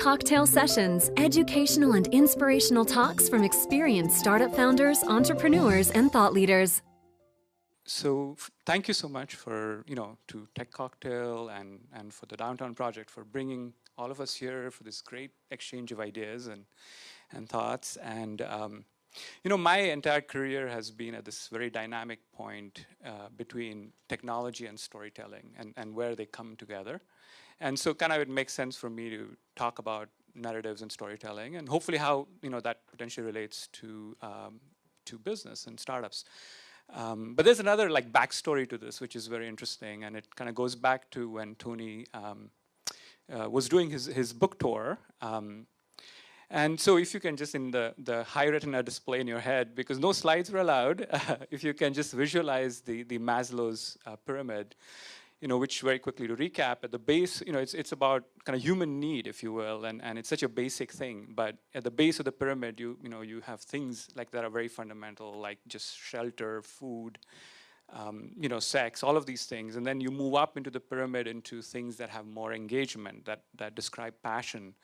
Cocktail Sessions, educational and inspirational talks from experienced startup founders, entrepreneurs, and thought leaders. So thank you so much for, to Tech Cocktail and for the Downtown Project for bringing all of us here for this great exchange of ideas and thoughts. And, my entire career has been at this very dynamic point between technology and storytelling and where they come together. And so kind of it makes sense for me to talk about narratives and storytelling and hopefully how, that potentially relates to business and startups. But there's another backstory to this, which is very interesting, and it kind of goes back to when Tony was doing his book tour. And so if you can just in the high retina display in your head, because no slides were allowed, if you can just visualize the Maslow's pyramid, which very quickly to recap, at the base, it's about kind of human need, if you will, and it's such a basic thing. But at the base of the pyramid, you have things that are very fundamental, like just shelter, food, sex, all of these things. And then you move up into the pyramid into things that have more engagement, that describe passion.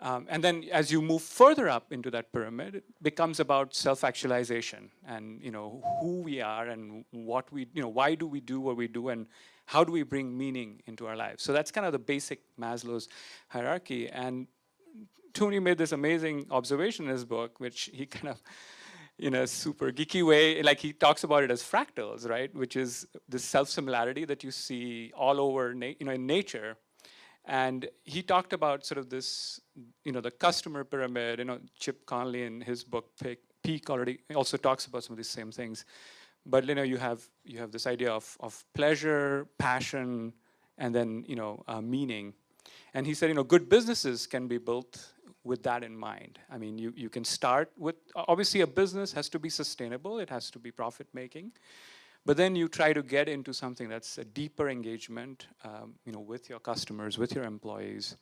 And then as you move further up into that pyramid, it becomes about self-actualization and, who we are and what we, why do we do what we do and how do we bring meaning into our lives. So that's kind of the basic Maslow's hierarchy. And Tony made this amazing observation in his book, which he kind of, in a super geeky way, he talks about it as fractals, right? Which is the self-similarity that you see all over, in nature. And he talked about sort of this, the customer pyramid. Chip Conley in his book Peak already also talks about some of these same things. But you have this idea of pleasure, passion, and then meaning. And he said good businesses can be built with that in mind. I mean you can start with, obviously a business has to be sustainable, it has to be profit making. But then you try to get into something that's a deeper engagement, with your customers, with your employees.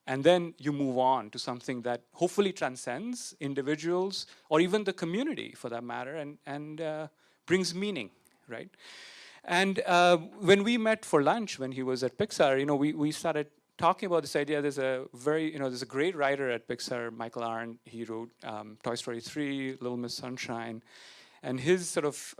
And then you move on to something that hopefully transcends individuals or even the community for that matter and brings meaning, right? And when we met for lunch when he was at Pixar, we started talking about this idea. There's a there's a great writer at Pixar, Michael Arndt. He wrote Toy Story 3, Little Miss Sunshine. And his sort of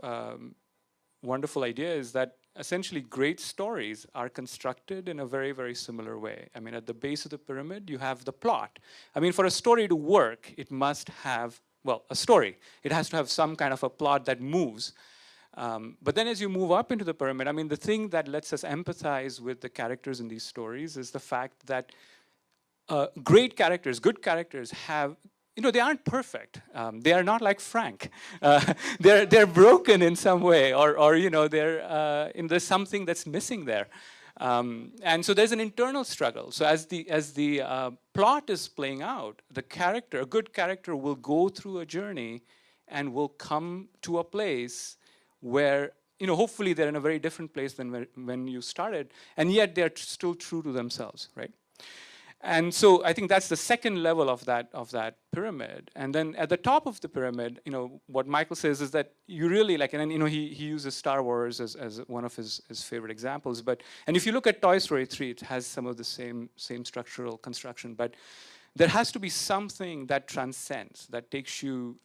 wonderful idea is that essentially great stories are constructed in a very, very similar way. I mean, at the base of the pyramid, you have the plot. I mean, for a story to work, it must have, well, a story. It has to have some kind of a plot that moves. But then as you move up into the pyramid, I mean, the thing that lets us empathize with the characters in these stories is the fact that great characters, good characters have, they aren't perfect. They are not like Frank. They're broken in some way, or there's something that's missing there. And so there's an internal struggle. So as the plot is playing out, a good character will go through a journey and will come to a place where, hopefully they're in a very different place than when you started, and yet they're still true to themselves, right? And so I think that's the second level of that pyramid. And then at the top of the pyramid, what Michael says is that you really and then, he uses Star Wars as one of his favorite examples. And if you look at Toy Story 3, it has some of the same structural construction. But there has to be something that transcends, that takes you,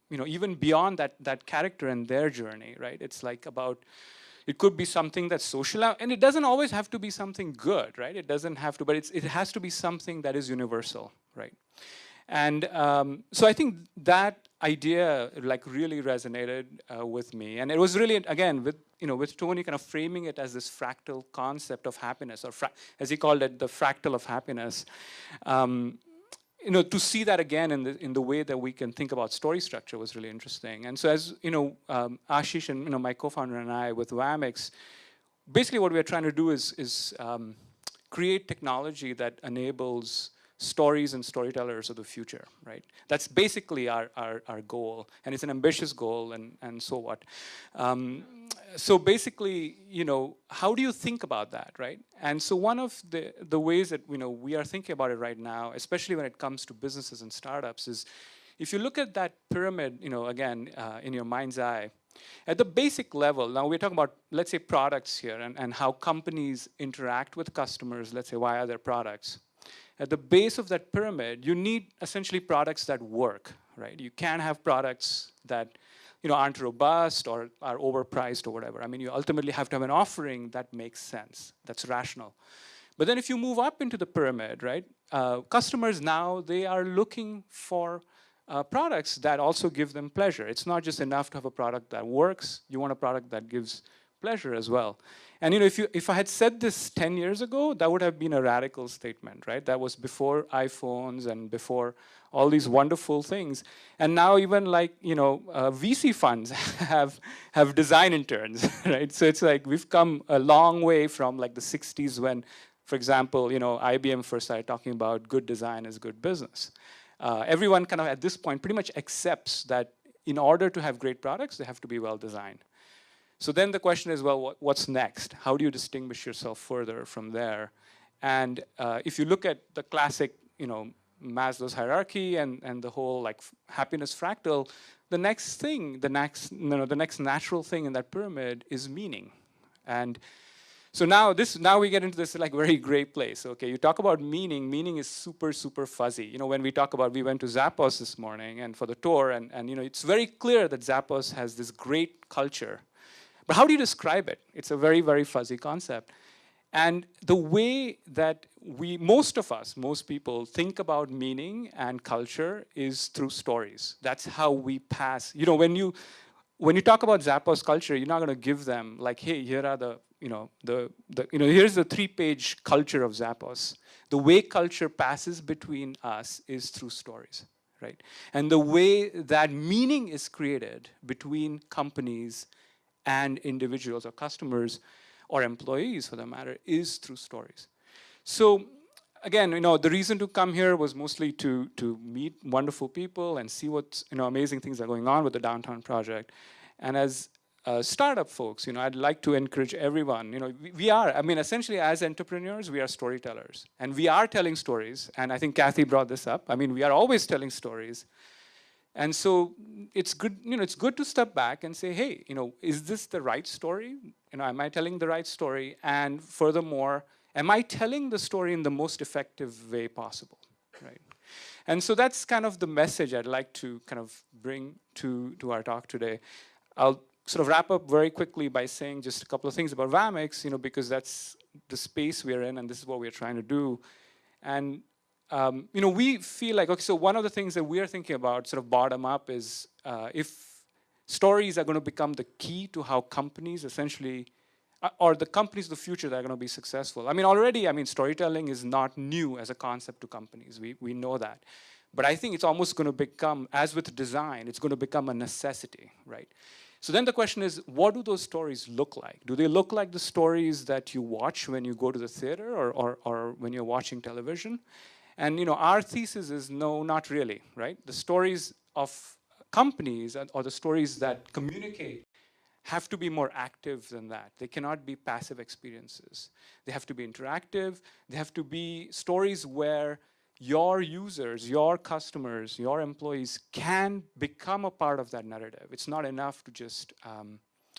even beyond that character and their journey, right? It's about. It could be something that's social, and it doesn't always have to be something good, right? It doesn't have to, but it has to be something that is universal, right? And so I think that idea really resonated with me, and it was really, again, with Tony kind of framing it as this fractal concept of happiness, or as he called it, the fractal of happiness. To see that again in the way that we can think about story structure was really interesting. And so as, Ashish and, my co-founder and I with Wamix, basically what we're trying to do is create technology that enables stories and storytellers of the future, right? That's basically our goal, and it's an ambitious goal, and so what. So basically, how do you think about that, right? And so one of the ways that we are thinking about it right now, especially when it comes to businesses and startups, is if you look at that pyramid, again, in your mind's eye, at the basic level, now we're talking about, let's say, products here and how companies interact with customers, let's say, via their products. At the base of that pyramid, you need essentially products that work, right? You can't have products that aren't robust or are overpriced or whatever. I mean, you ultimately have to have an offering that makes sense, that's rational. But then if you move up into the pyramid, right, customers now, they are looking for products that also give them pleasure. It's not just enough to have a product that works. You want a product that gives pleasure as well. And if I had said this 10 years ago, that would have been a radical statement, right? That was before iPhones and before all these wonderful things. And now even like, VC funds have design interns, right? So it's like we've come a long way from like the 60s when, for example, IBM first started talking about good design is good business. Everyone kind of at this point pretty much accepts that in order to have great products, they have to be well designed. So then the question is, well, what's next? How do you distinguish yourself further from there? And if you look at the classic, Maslow's hierarchy and the whole like happiness fractal, the next thing, the next natural thing in that pyramid is meaning. And so now we get into this like very gray place. Okay, you talk about meaning. Meaning is super, super fuzzy. When we talk about, we went to Zappos this morning and for the tour, and it's very clear that Zappos has this great culture. But how do you describe it? It's a very, very fuzzy concept. And the way that most people think about meaning and culture is through stories. That's how we pass. When you talk about Zappos culture, you're not going to give them like, hey, here are here's the 3-page culture of Zappos. The way culture passes between us is through stories, right? And the way that meaning is created between companies and individuals or customers or employees for that matter is through stories. So again, the reason to come here was mostly to meet wonderful people and see what amazing things are going on with the Downtown Project. And as startup folks, I'd like to encourage everyone. We are, essentially as entrepreneurs, we are storytellers. And we are telling stories. And I think Kathy brought this up. We are always telling stories. And so it's good, it's good to step back and say, hey, is this the right story? Am I telling the right story? And furthermore, am I telling the story in the most effective way possible, right? And so that's kind of the message I'd like to kind of bring to our talk today. I'll sort of wrap up very quickly by saying just a couple of things about Vamex, because that's the space we're in and this is what we're trying to do. And we feel like, okay, so one of the things that we are thinking about sort of bottom up is if stories are going to become the key to how companies essentially, or the companies of the future that are going to be successful. Already, storytelling is not new as a concept to companies. We know that. But I think it's almost going to become, as with design, it's going to become a necessity, right? So then the question is, what do those stories look like? Do they look like the stories that you watch when you go to the theater or when you're watching television? And our thesis is no, not really, right? The stories of companies or the stories that communicate have to be more active than that. They cannot be passive experiences. They have to be interactive. They have to be stories where your users, your customers, your employees can become a part of that narrative. It's not enough to just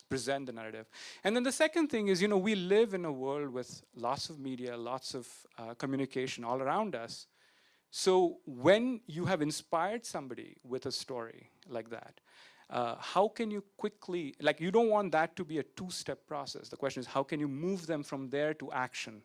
present the narrative. And then the second thing is, we live in a world with lots of media, lots of communication all around us. So when you have inspired somebody with a story like that, how can you quickly, like you don't want that to be a two-step process. The question is, how can you move them from there to action?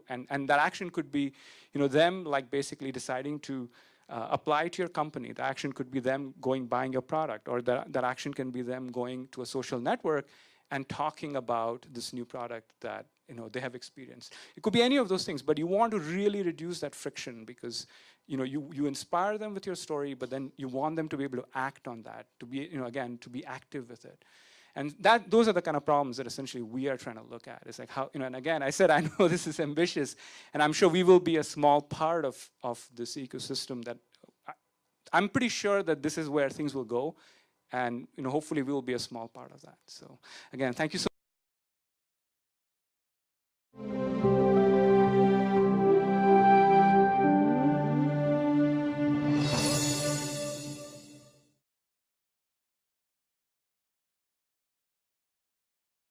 And that action could be, them like basically deciding to apply to your company. The action could be them buying your product, or that action can be them going to a social network and talking about this new product that they have experienced. It could be any of those things, but you want to really reduce that friction because you inspire them with your story, but then you want them to be able to act on that, to be again to be active with it. And those are the kind of problems that essentially we are trying to look at. It's like how, and again, I said, I know this is ambitious, and I'm sure we will be a small part of this ecosystem that I'm pretty sure that this is where things will go. And hopefully we will be a small part of that. So again, thank you so much.